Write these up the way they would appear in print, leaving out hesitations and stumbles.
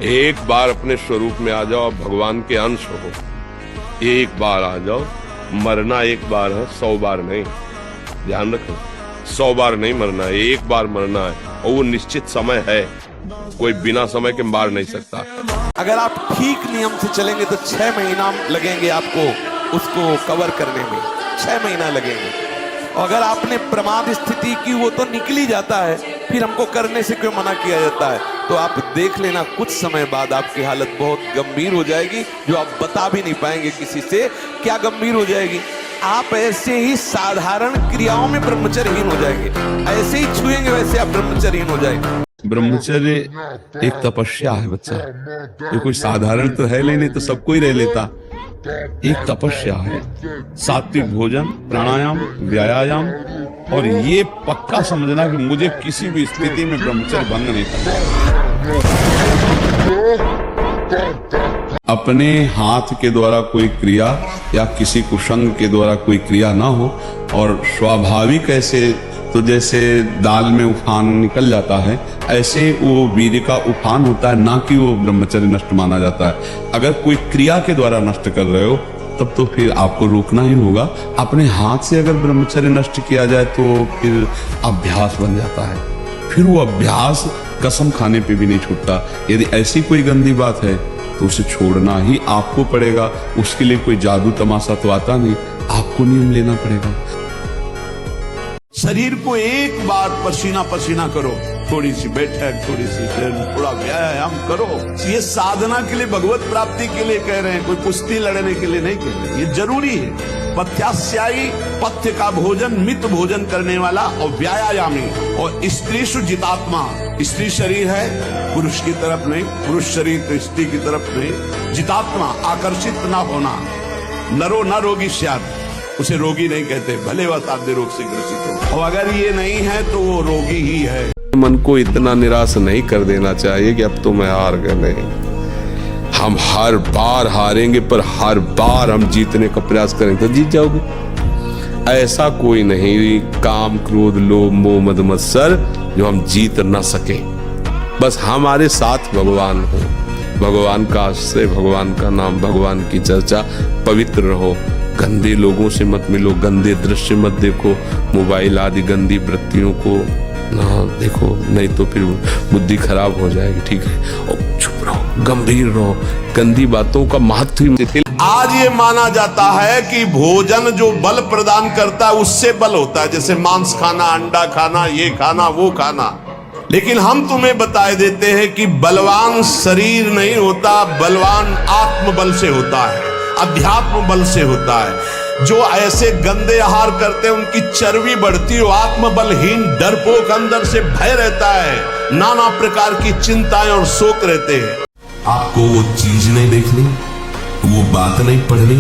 एक बार अपने स्वरूप में आ जाओ, भगवान के अंश हो। एक बार आ जाओ, मरना एक बार है, 100 बार नहीं। ध्यान रखो, 100 बार नहीं मरना है, एक बार मरना है, और वो निश्चित समय है, कोई बिना समय के मार नहीं सकता। अगर आप ठीक नियम से चलेंगे तो 6 महीना लगेंगे आपको उसको कवर करने में, 6 महीना लगेंगे। और अगर आपने प्रमाद स्थिति की, वो तो निकल ही जाता है, फिर हमको करने से क्यों मना किया जाता है? तो आप देख लेना, कुछ समय बाद आपकी हालत बहुत गंभीर हो जाएगी, जो आप बता भी नहीं पाएंगे किसी से। क्या गंभीर हो जाएगी? आप ऐसे ही साधारण क्रियाओं में ब्रह्मचर्यहीन हो जाएंगे, ऐसे ही छुएंगे वैसे आप ब्रह्मचर्यहीन हो जाएंगे। ब्रह्मचर्य एक तपस्या है बच्चा, ये कोई साधारण तो है नहीं तो सबको ही रह लेता। एक तपस्या है, सात्विक भोजन, प्राणायाम, व्यायाम, और ये पक्का समझना कि मुझे किसी भी स्थिति में ब्रह्मचर्य भंग नहीं करना। अपने हाथ के द्वारा कोई क्रिया या किसी कुसंग के द्वारा कोई क्रिया ना हो, और स्वाभाविक ऐसे, तो जैसे दाल में उफान निकल जाता है, ऐसे वो वीर्य का उफान होता है, ना कि वो ब्रह्मचर्य नष्ट माना जाता है। अगर कोई क्रिया के द्वारा नष्ट कर रहे हो तब तो फिर आपको रोकना ही होगा। अपने हाथ से अगर ब्रह्मचर्य नष्ट किया जाए तो फिर अभ्यास बन जाता है, फिर वो अभ्यास कसम खाने पे भी नहीं छूटता। यदि ऐसी कोई गंदी बात है तो उसे छोड़ना ही आपको पड़ेगा। उसके लिए कोई जादू तमाशा तो आता नहीं, आपको नियम लेना पड़ेगा। शरीर को एक बार पसीना पसीना करो, थोड़ी सी बैठक, थोड़ी सी थोड़ा व्यायाम करो। ये साधना के लिए, भगवत प्राप्ति के लिए कह रहे हैं, कोई कुश्ती लड़ने के लिए नहीं कह रहे। ये जरूरी है। पथ्यास्यायी, पथ्य का भोजन, मित भोजन करने वाला, और व्यायामी, और स्त्रीषु जितात्मा। स्त्री शरीर है, पुरुष की तरफ नहीं, पुरुष शरीर तो स्त्री की तरफ नहीं। जितात्मा, आकर्षित ना होना। नरो न रोगी स्यात्, उसे रोगी नहीं कहते, भले वह साध्य रोग से ग्रसित हो, और अगर ये नहीं है तो वो रोगी ही है। मन को इतना निराश नहीं कर देना चाहिए कि अब तो मैं हार गए। नहीं, हम हर बार हारेंगे, पर हर बार हम जीतने का प्रयास करेंगे तो जीत जाओगे। ऐसा कोई नहीं, काम, क्रोध, लोभ, मोह, मद, मत्सर, जो हम जीत ना सके। बस हमारे साथ भगवान हो, भगवान का आश्रय, भगवान का नाम, भगवान की चर्चा, पवित्र रहो। गंदे लोगों से मत मिलो, गंदे दृश्य मत देखो, मोबाइल आदि गंदी वृत्तियों को ना देखो, नहीं तो फिर बुद्धि खराब हो जाएगी। ठीक है, और चुप रहो, गंभीर रहो, गंदी बातों का महत्व ही। आज ये माना जाता है कि भोजन जो बल प्रदान करता है उससे बल होता है, जैसे मांस खाना, अंडा खाना, ये खाना, वो खाना। लेकिन हम तुम्हें बताए देते हैं कि बलवान शरीर नहीं होता, बलवान आत्मबल से होता है, अध्यात्म बल से होता है। जो ऐसे गंदे आहार करते हैं उनकी चर्बी बढ़ती है, आत्मबलहीन, डरपोक, अंदर से भय रहता है, नाना प्रकार की चिंताएं और शोक रहते हैं। आपको वो चीज नहीं देखनी, वो बात नहीं पढ़नी,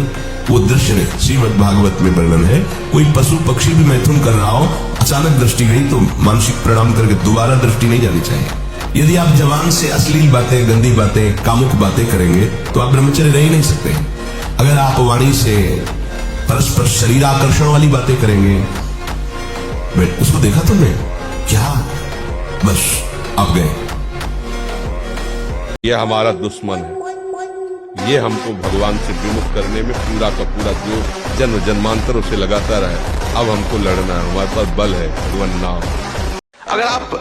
वो दृश्य नहीं। श्रीमद् भागवत में वर्णन है, कोई पशु पक्षी भी मैथुन कर रहा हो, अचानक दृष्टि गई तो मानसिक प्रणाम करके दोबारा दृष्टि नहीं जानी चाहिए। यदि आप जवान से अश्लील बातें, गंदी बातें, कामुक बातें करेंगे तो आप ब्रह्मचर्य रह ही नहीं सकते। अगर आप वाणी से परस्पर शरीर आकर्षण वाली बातें करेंगे, उसको देखा तुमने क्या, बस आप गए। ये हमारा दुश्मन है, ये हमको भगवान से विमुख करने में पूरा का पूरा जो जन्म जन्मांतरों से लगाता रहे। अब हमको लड़ना है, हमारे पास बल है, भगवान नाम। अगर आप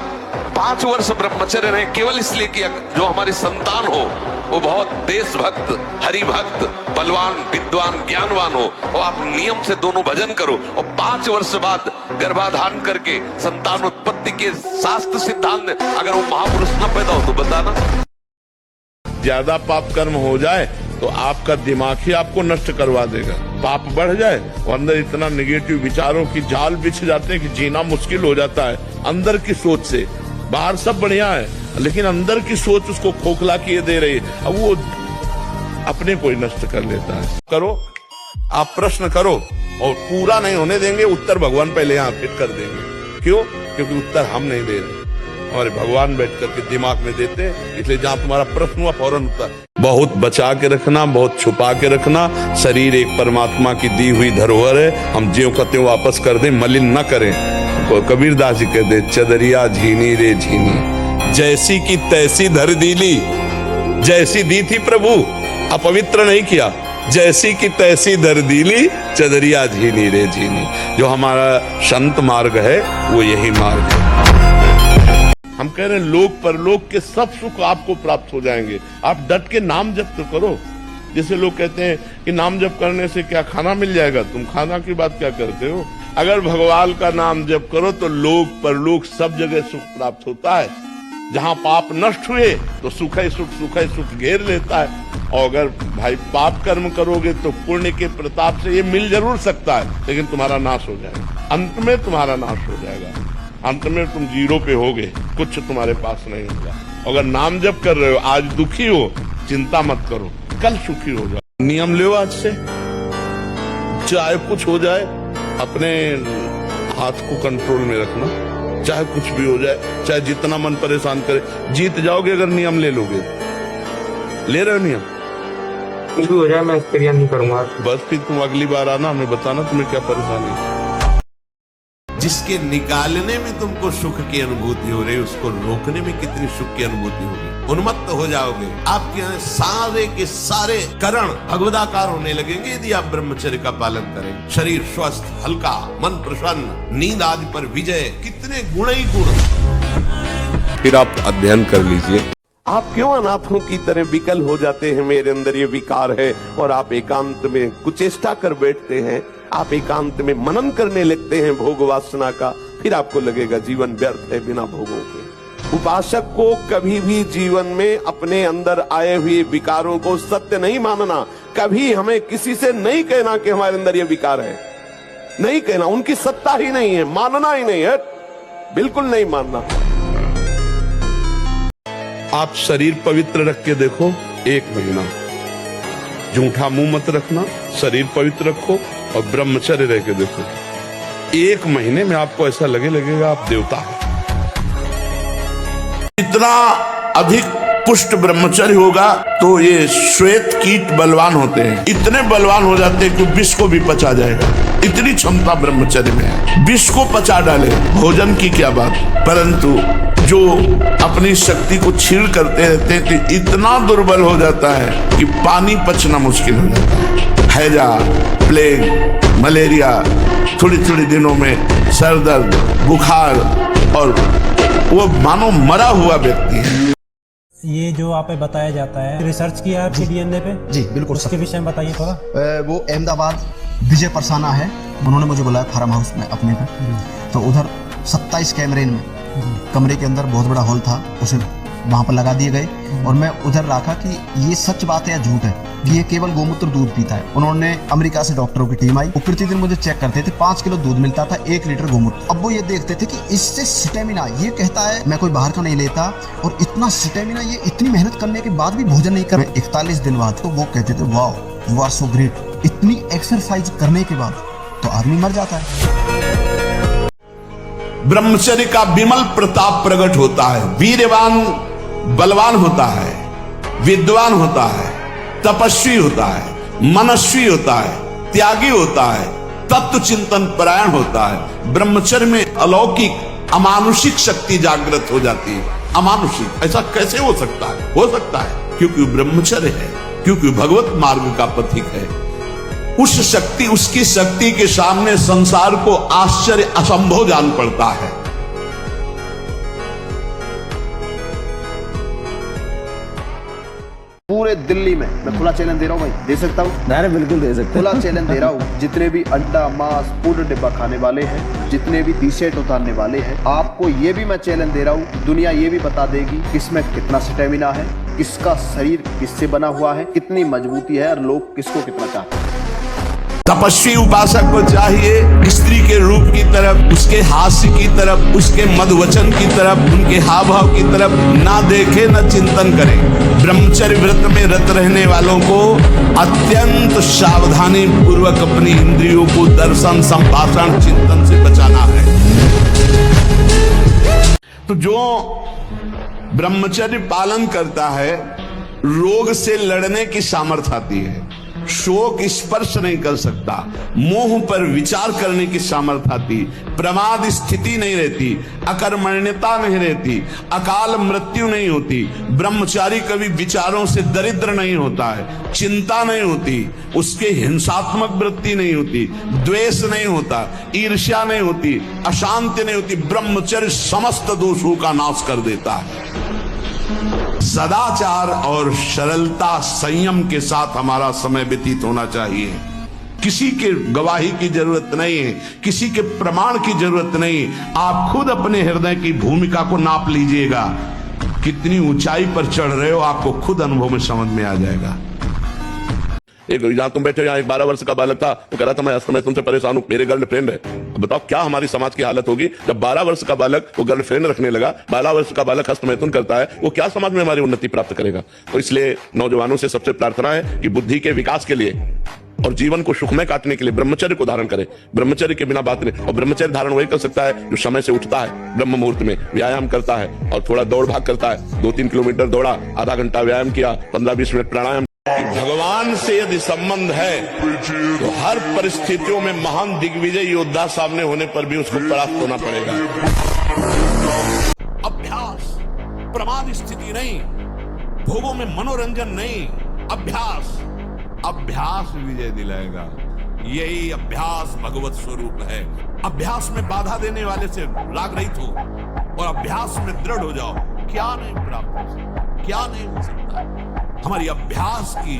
5 वर्ष ब्रह्मचर्य रहे, केवल इसलिए कि जो हमारी संतान हो वो बहुत देशभक्त, हरिभक्त, बलवान, विद्वान, ज्ञानवान हो, और आप नियम से दोनों भजन करो, और 5 वर्ष बाद गर्भाधान करके संतान उत्पत्ति के शास्त्र सिद्धांत, अगर वो महापुरुष न पैदा हो तो बताना। ज्यादा पाप कर्म हो जाए तो आपका दिमाग ही आपको नष्ट करवा देगा। पाप बढ़ जाए और अंदर इतना नेगेटिव विचारों की जाल बिछ जाते हैं कि जीना मुश्किल हो जाता है। अंदर की सोच से, बाहर सब बढ़िया है लेकिन अंदर की सोच उसको खोखला किए दे रही है, अब वो अपने को ही नष्ट कर लेता है। करो, आप प्रश्न करो, और पूरा नहीं होने देंगे, उत्तर भगवान पहले यहाँ फिट कर देंगे। क्यों? क्योंकि उत्तर हम नहीं दे रहे, हमारे भगवान बैठ करके दिमाग में देते हैं। इसलिए जहां तुम्हारा प्रश्न हुआ फौरन उत्तर। बहुत बचा के रखना, बहुत छुपा के रखना। शरीर एक परमात्मा की दी हुई धरोहर है, हम ज्यों का त्यों वापस कर दें, मलिन न करें। कबीरदास जी कहते, चदरिया झीनी रे झीनी, जैसी की तैसी धर दीली, जैसी दी थी प्रभु, अपवित्र नहीं किया। जैसी की तैसी दर दीली, चदरिया झीनी रे झीनी। जो हमारा संत मार्ग है वो यही मार्ग है। हम कह रहे हैं लोक परलोक के सब सुख आपको प्राप्त हो जाएंगे। आप डट के नाम जप तो करो। जैसे लोग कहते हैं कि नाम जप करने से क्या खाना मिल जाएगा, तुम खाना की बात क्या करते हो। अगर भगवान का नाम जप करो तो लोक परलोक सब जगह सुख प्राप्त होता है। जहां पाप नष्ट हुए तो सुख ही सुख घेर लेता है। और अगर भाई पाप कर्म करोगे तो पुण्य के प्रताप से ये मिल जरूर सकता है, लेकिन तुम्हारा नाश हो जाएगा। अंत में तुम्हारा नाश हो जाएगा। अंत में तुम जीरो पे होगे, कुछ तुम्हारे पास नहीं होगा। अगर नाम जप कर रहे हो, आज दुखी हो, चिंता मत करो, कल सुखी हो जाओ। नियम लो आज से, चाहे कुछ हो जाए अपने हाथ को कंट्रोल में रखना। चाहे कुछ भी हो जाए, चाहे जितना मन परेशान करे, जीत जाओगे अगर नियम ले लोगे। ले रहे हो नियम, कुछ भी हो जाए मैं क्रिया नहीं करूंगा। बस फिर तुम अगली बार आना, हमें बताना तुम्हें क्या परेशानी है। जिसके निकालने में तुमको सुख की अनुभूति हो रही, उसको रोकने में कितनी सुख की अनुभूति होगी। उन्मत्त हो जाओगे, आपके सारे के सारे करण भगवदाकार होने लगेंगे यदि आप ब्रह्मचर्य का पालन करें। शरीर स्वस्थ, हल्का, मन प्रसन्न, नींद आदि पर विजय, कितने गुण ही गुण। फिर आप अध्ययन कर लीजिए। आप क्यों अनाथों की तरह विकल हो जाते हैं, मेरे अंदर ये विकार है, और आप एकांत में कुचेष्टा कर बैठते हैं, आप एकांत में मनन करने लगते हैं भोग वासना का। फिर आपको लगेगा जीवन व्यर्थ है बिना भोगों के। उपासक को कभी भी जीवन में अपने अंदर आए हुए विकारों को सत्य नहीं मानना। कभी हमें किसी से नहीं कहना कि हमारे अंदर ये विकार है, नहीं कहना। उनकी सत्ता ही नहीं है, मानना ही नहीं है, बिल्कुल नहीं मानना। आप शरीर पवित्र रख के देखो, 1 महीना झूठा मुंह मत रखना, शरीर पवित्र रखो और ब्रह्मचर्य रह के देखो। 1 महीने में आपको ऐसा लगेगा आप देवता हैं। इतना अधिक पुष्ट ब्रह्मचर्य होगा तो ये श्वेत कीट बलवान होते हैं, इतने बलवान हो जाते हैं कि विष को भी पचा जाएगा। इतनी क्षमता ब्रह्मचर्य में है, विष को पचा डाले। भोजन की क्या बात, परंतु जो अपनी शक्ति को छीण करते रहते हैं तो इतना दुर्बल हो जाता है कि पानी पचना मुश्किल हो जाता है। हैजा, प्लेग, मलेरिया, थोड़ी थोड़ी दिनों में सर दर्द, बुखार, और वो मानो मरा हुआ व्यक्ति है। ये जो आप पे बताया जाता है, रिसर्च किया है आपके डीएनए पे? जी बिल्कुल। उसके विषय में बताइए थोड़ा। वो अहमदाबाद विजय परसाना है, उन्होंने मुझे बुलाया फार्म हाउस में अपने पे। तो उधर 27 कैमरे में कमरे के अंदर बहुत बड़ा हॉल था, उसे वहाँ पर लगा दिए गए। और मैं उधर रखा कि ये सच बात है या झूठ है, कि ये केवल गोमूत्र दूध पीता है। उन्होंने अमेरिका से डॉक्टरों की टीम आई, वो प्रतिदिन मुझे चेक करते थे। 5 किलो दूध मिलता था, 1 लीटर गोमूत्र। अब वो ये देखते थे कि इससे स्टेमिना, ये कहता है मैं कोई बाहर का नहीं लेता, और इतना स्टेमिना, ये इतनी मेहनत करने के बाद भी भोजन नहीं कर। 41 दिन बाद तो वो कहते थे वाह यू आर सो ग्रेट। इतनी एक्सरसाइज करने के बाद तो आदमी मर जाता है। ब्रह्मचर्य का विमल प्रताप प्रकट होता है। वीरवान बलवान होता है, विद्वान होता है, तपस्वी होता है, मनस्वी होता है, त्यागी होता है, तत्व चिंतन परायण होता है। ब्रह्मचर्य में अलौकिक अमानुषिक शक्ति जागृत हो जाती है। अमानुषिक ऐसा कैसे हो सकता है? हो सकता है क्योंकि ब्रह्मचर्य है, क्योंकि भगवत मार्ग का पथिक है। उस शक्ति, उसकी शक्ति के सामने संसार को आश्चर्य असंभव जान पड़ता है। पूरे दिल्ली में मैं खुला चैलेंज दे रहा हूँ भाई, दे सकता हूँ? अरे बिल्कुल दे सकते। खुला चैलेंज दे रहा हूँ, जितने भी अंडा मांस पूर्ण डिब्बा खाने वाले हैं, जितने भी टी-शर्ट उतारने वाले हैं, आपको ये भी मैं चैलेंज दे रहा हूँ, दुनिया ये भी बता देगी किसमें कितना स्टेमिना है, किसका शरीर किससे बना हुआ है, कितनी मजबूती है, और लोग किसको कितना चाहते हैं। तपस्वी उपासक को चाहिए स्त्री के रूप की तरफ, उसके हास्य की तरफ, उसके मधुवचन की तरफ, उनके हाव भाव की तरफ ना देखे, न चिंतन करे। ब्रह्मचर्य व्रत में रत रहने वालों को अत्यंत सावधानी पूर्वक अपनी इंद्रियों को दर्शन, संभाषण, चिंतन से बचाना है। तो जो ब्रह्मचर्य पालन करता है, रोग से लड़ने की सामर्थ्य आती है। शोक स्पर्श नहीं कर सकता, मोह पर विचार करने की सामर्थ्य आती, प्रमाद स्थिति नहीं रहती, अकर्मण्यता नहीं रहती, अकाल मृत्यु नहीं होती, ब्रह्मचारी कभी विचारों से दरिद्र नहीं होता है, चिंता नहीं होती, उसके हिंसात्मक वृत्ति नहीं होती, द्वेष नहीं होता, ईर्ष्या नहीं होती, अशांति नहीं होती। ब्रह्मचर्य समस्त दोषों का नाश कर देता है। सदाचार और सरलता संयम के साथ हमारा समय व्यतीत होना चाहिए। किसी के गवाही की जरूरत नहीं है, किसी के प्रमाण की जरूरत नहीं। आप खुद अपने हृदय की भूमिका को नाप लीजिएगा, कितनी ऊंचाई पर चढ़ रहे हो आपको खुद अनुभव में समझ में आ जाएगा। एक जहाँ तुम बैठे, यहाँ एक 12 वर्ष का बालक था, वो कह रहा था मैं अस्त में तुमसे परेशान हूँ, मेरे गर्लफ्रेंड है। अब बताओ क्या हमारी समाज की हालत होगी जब 12 वर्ष का बालक वो गर्लफ्रेंड रखने लगा, 12 वर्ष का बालक हस्तमैथुन करता है, वो क्या समाज में हमारी उन्नति प्राप्त करेगा। तो इसलिए नौजवानों से सबसे प्रार्थना है कि बुद्धि के विकास के लिए और जीवन को सुखमय काटने के लिए ब्रह्मचर्य को धारण करें। ब्रह्मचर्य के बिना बात नहीं। और ब्रह्मचर्य धारण वही कर सकता है जो समय से उठता है, ब्रह्म मुहूर्त में व्यायाम करता है और थोड़ा दौड़ भाग करता है। 2-3 किलोमीटर दौड़ा, आधा घंटा व्यायाम किया, 15-20 मिनट प्राणायाम। भगवान से यदि संबंध है तो हर परिस्थितियों में महान दिग्विजय योद्धा सामने होने पर भी उसको परास्त होना पड़ेगा। अभ्यास, प्रमाद स्थिति नहीं, भोगों में मनोरंजन नहीं, अभ्यास। अभ्यास विजय दिलाएगा। यही अभ्यास भगवत स्वरूप है। अभ्यास में बाधा देने वाले से राग रहित हो और अभ्यास में दृढ़ हो जाओ। क्या नहीं प्राप्त हो सकता, क्या नहीं हो सकता। हमारी अभ्यास की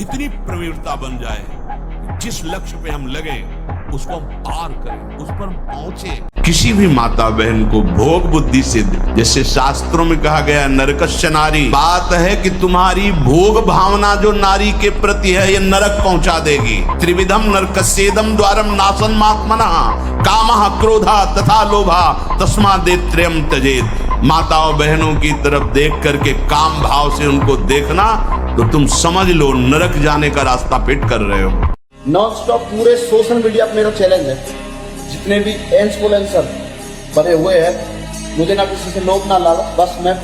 इतनी प्रवीणता बन जाए, जिस लक्ष्य पे हम लगे उसको हम पार करें, उस पर हम पहुंचे। किसी भी माता बहन को भोग बुद्धि से, जैसे शास्त्रों में कहा गया नरकस्य नारी, बात है कि तुम्हारी भोग भावना जो नारी के प्रति है ये नरक पहुंचा देगी। त्रिविधम नरकस्येदम द्वारम नाशन मात्मनः कामः क्रोधा तथा लोभा तस्मादेत्रयम् त्यजेत्। माताओं बहनों की तरफ देख करके काम भाव से उनको देखना तो तुम समझ लो नरक जाने का रास्ता फिट कर रहे हो। नॉन स्टॉप पूरे सोशल मीडिया पर मेरा चैलेंज है, जितने भी इन्फ्लुएंसर बने हुए हैं, मुझे ना किसी से लोभ ना लालच, बस मैं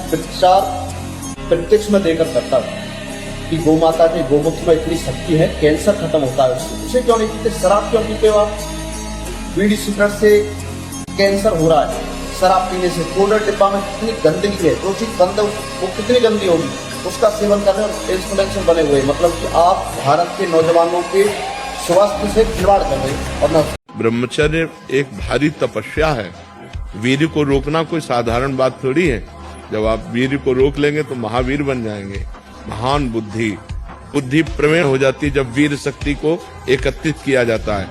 प्रत्यक्ष में देकर करता हूँ कि गौ माता के गोमुख में इतनी शक्ति है, कैंसर खत्म होता है उसे क्यों नहीं पीते, शराब क्यों पीते हो आप? बीड़ी सिगरेट से कैंसर हो रहा है, शराब पीने से। पाउडर डिब्बा में कितनी गंदगी है, जो चीज गंद वो कितनी गंदी होगी, उसका सेवन कर रहे हैं और इन्फ्लुएंसर बने हुए। मतलब कि आप भारत के नौजवानों के स्वास्थ्य से खिलवाड़ कर रहे हैं। और ब्रह्मचर्य एक भारी तपस्या है। वीर को रोकना कोई साधारण बात थोड़ी है। जब आप वीर को रोक लेंगे तो महावीर बन जाएंगे। महान बुद्धि प्रमेय हो जाती है जब वीर शक्ति को एकत्रित किया जाता है।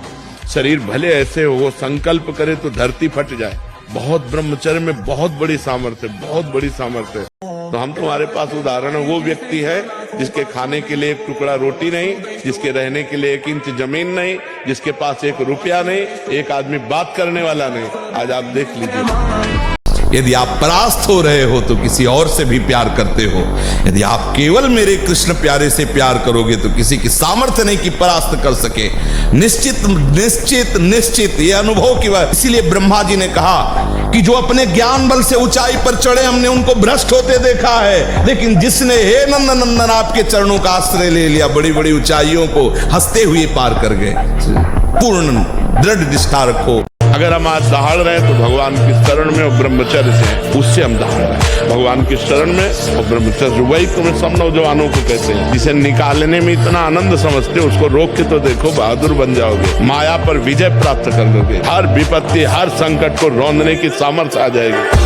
शरीर भले ऐसे हो, संकल्प करे तो धरती फट जाए। बहुत ब्रह्मचर्य में बहुत बड़ी सामर्थ्य, बहुत बड़ी सामर्थ्य है। तो हम तुम्हारे पास उदाहरण है, वो व्यक्ति है जिसके खाने के लिए एक टुकड़ा रोटी नहीं, जिसके रहने के लिए 1 इंच जमीन नहीं, जिसके पास 1 रुपया नहीं, एक आदमी बात करने वाला नहीं। आज आप देख लीजिए। यदि आप परास्त हो रहे हो तो किसी और से भी प्यार करते हो। यदि आप केवल मेरे कृष्ण प्यारे से प्यार करोगे तो किसी की सामर्थ्य नहीं कि परास्त कर सके। निश्चित निश्चित निश्चित ये अनुभव की बात। इसीलिए ब्रह्मा जी ने कहा कि जो अपने ज्ञान बल से ऊंचाई पर चढ़े हमने उनको भ्रष्ट होते देखा है, लेकिन जिसने हे नंदन नंदन आपके चरणों का आश्रय ले लिया, बड़ी बड़ी ऊंचाइयों को हंसते हुए पार कर गए। पूर्ण दृढ़ निष्ठा रखो। अगर हम आज दहाड़ रहे हैं तो भगवान की शरण में और ब्रह्मचर्य से, उससे हम दहाड़ रहे हैं। भगवान की शरण में और ब्रह्मचर्य, वही तुम्हें सब नौजवानों को कहते हैं। जिसे निकालने में इतना आनंद समझते हो उसको रोक के तो देखो, बहादुर बन जाओगे, माया पर विजय प्राप्त कर लोगे। हर विपत्ति, हर संकट को रौंदने की सामर्थ्य आ जाएगी।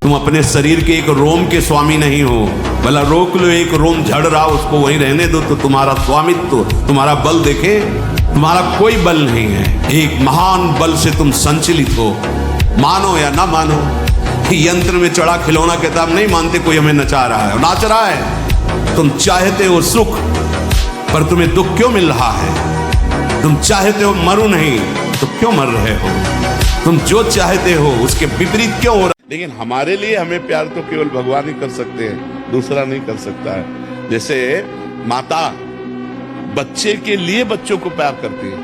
तुम अपने शरीर के एक रोम के स्वामी नहीं हो। भला रोक लो, एक रोम झड़ रहा उसको वहीं रहने दो, तो तुम्हारा स्वामित्व, तुम्हारा बल देखे, तुम्हारा कोई बल नहीं है। एक महान बल से तुम संचलित हो, मानो या ना मानो। यंत्र में चढ़ा खिलौना कहता हम नहीं मानते कोई हमें नचा रहा है, नाच रहा है। तुम चाहते हो सुख, पर तुम्हें दुख क्यों मिल रहा है? तुम चाहते हो मरो नहीं, तो क्यों मर रहे हो? तुम जो चाहते हो उसके विपरीत क्यों हो रहा? लेकिन हमारे लिए हमें प्यार तो केवल भगवान ही कर सकते हैं, दूसरा नहीं कर सकता है। जैसे माता बच्चे के लिए बच्चों को प्यार करती है,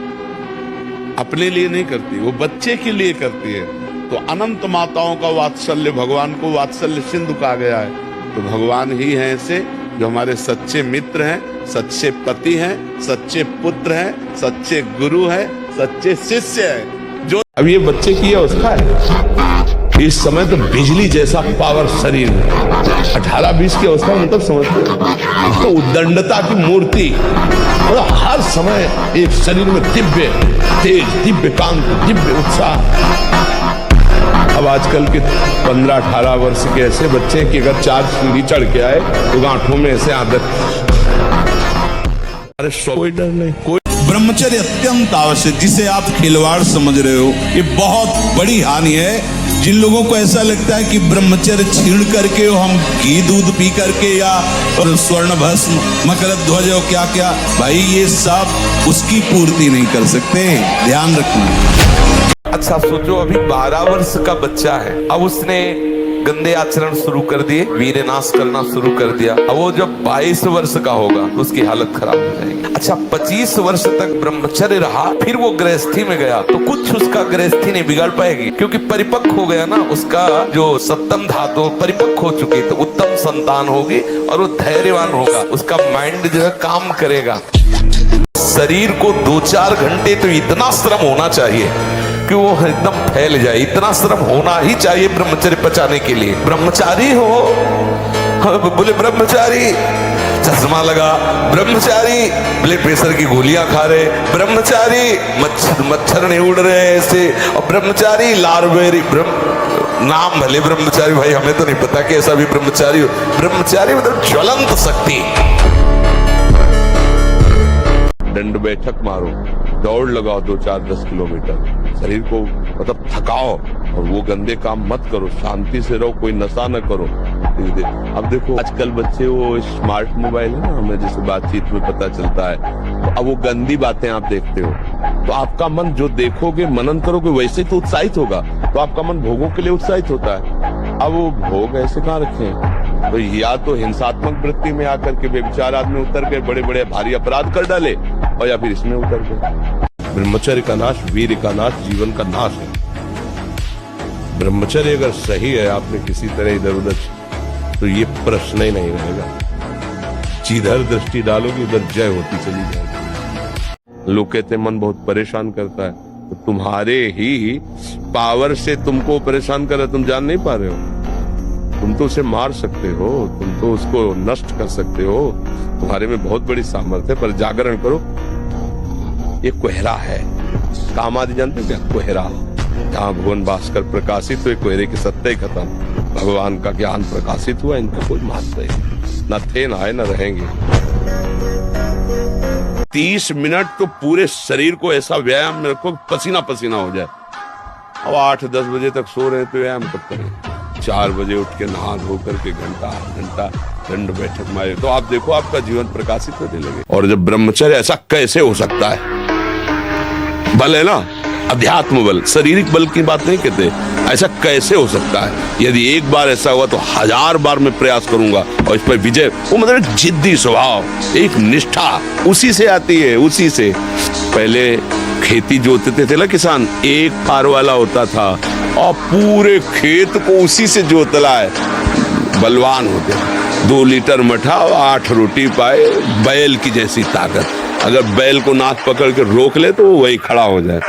अपने लिए नहीं करती, वो बच्चे के लिए करती है। तो अनंत माताओं का वात्सल्य, भगवान को वात्सल्य सिंधु कहा गया है। तो भगवान ही हैं ऐसे जो हमारे सच्चे मित्र हैं, सच्चे पति हैं, सच्चे पुत्र हैं, सच्चे गुरु हैं, सच्चे शिष्य हैं। जो अब ये बच्चे की अवस्था है, इस समय तो बिजली जैसा पावर शरीर है। 18-20 की अवस्था मतलब समझते तो उद्दंडता की मूर्ति, मतलब हर समय एक शरीर में दिव्य तेज, दिव्य कांति, दिव्य उत्साह। अब आजकल के 15-18 वर्ष के ऐसे बच्चे कि अगर 4 सीढ़ी चढ़ के आए तो गांठों में ऐसे आदत। अरे कोई डर नहीं, कोई। ब्रह्मचर्य अत्यंत आवश्यक, जिसे आप खिलवाड़ समझ रहे हो, ये बहुत बड़ी हानि है। जिन लोगों को ऐसा लगता है कि ब्रह्मचर्य छीण करके हम घी दूध पी करके या स्वर्ण भस्म मकर ध्वज और क्या क्या, भाई ये सब उसकी पूर्ति नहीं कर सकते, ध्यान रखना। अच्छा सोचो, अभी 12 वर्ष का बच्चा है, अब उसने गंदे आचरण शुरू कर दिए, वीर नाश करना शुरू कर दिया। अब वो जब 22 वर्ष का होगा तो उसकी हालत खराब हो जाएगी। अच्छा 25 वर्ष तक ब्रह्मचर्य रहा, फिर वो गृहस्थी में गया तो कुछ उसका गृहस्थी नहीं बिगाड़ पाएगी, क्योंकि परिपक्व हो गया ना, उसका जो सप्तम धातु परिपक्व हो चुकी, तो उत्तम संतान होगी और वो धैर्यवान होगा, उसका माइंड जो है काम करेगा। शरीर को 2-4 घंटे तो इतना श्रम होना चाहिए कि वो एकदम फैल जाए, इतना श्रम होना ही चाहिए ब्रह्मचर्य पचाने के लिए। ब्रह्मचारी हो, बोले ब्रह्मचारी चश्मा लगा, ब्रह्मचारी ब्लड प्रेशर की गोलियां खा रहे, ब्रह्मचारी मच्छर नहीं उड़ रहे ऐसे, और ब्रह्मचारी लारबेरी नाम भले ब्रह्मचारी, भाई हमें तो नहीं पता कि ऐसा भी ब्रह्मचारी हो। ब्रह्मचारी मतलब ज्वलंत शक्ति। दंड बैठक मारो, दौड़ लगाओ 2-4-10 किलोमीटर, शरीर को मतलब थकाओ, और वो गंदे काम मत करो, शांति से रहो, कोई नशा न करो। अब देखो आजकल बच्चे वो स्मार्ट मोबाइल है ना, हमें जैसे बातचीत में पता चलता है, तो अब वो गंदी बातें आप देखते हो तो आपका मन जो देखोगे मनन करोगे वैसे तो उत्साहित होगा, तो आपका मन भोगों के लिए उत्साहित होता है। अब वो भोग ऐसे कहाँ रखे, तो या तो हिंसात्मक वृत्ति में आकर के बेविचार आदमी उतर गए, बड़े बड़े भारी अपराध कर डाले, और या फिर इसमें उतर गए। ब्रह्मचर्य का नाश वीर का नाश, जीवन का नाश है। ब्रह्मचर्य अगर सही है, आपने किसी तरह इधर उधर, तो ये प्रश्न ही नहीं रहेगा। जिधर दृष्टि डालोगे उधर जय होती चली जाएगी। लोग कहते मन बहुत परेशान करता है, तो तुम्हारे ही पावर से तुमको परेशान कर रहा है, तुम जान नहीं पा रहे हो। तुम तो उसे मार सकते हो, तुम तो उसको नष्ट कर सकते हो, तुम्हारे में बहुत बड़ी सामर्थ्य है, पर जागरण करो। ये कोहरा है, काम आदि जानते क्या, कोहरा, जहाँ भुवन भास्कर प्रकाशित हुए, कोहरे की सत्ता ही खत्म, भगवान का ज्ञान प्रकाशित हुआ, इनका कोई महत्व नहीं, न थे, न आए, न रहेंगे। 30 मिनट तो पूरे शरीर को ऐसा व्यायाम में रखो पसीना पसीना हो जाए। अब 8-10 बजे तक सो रहे तो व्यायाम कब करें, 4 बजे उठ के नहा धो करके घंटा दंड बैठक मारे, तो आप देखो आपका जीवन प्रकाशित होने लगे। और जब ब्रह्मचर्य, ऐसा कैसे हो सकता है, बल है ना, अध्यात्म बल, शारीरिक बल की बात नहीं कहते, ऐसा कैसे हो सकता है। यदि एक बार ऐसा हुआ तो 1000 बार मैं प्रयास करूंगा और इस पर विजय। वो मतलब जिद्दी स्वभाव, एक निष्ठा उसी से आती है, उसी से। पहले खेती जोतते थे ना किसान, एक फार वाला होता था और पूरे खेत को उसी से जोतला है, बलवान होते। 2 लीटर मठा और 8 रोटी पाए, बैल की जैसी ताकत। अगर बैल को नाक पकड़ के रोक ले तो वो वही खड़ा हो जाए।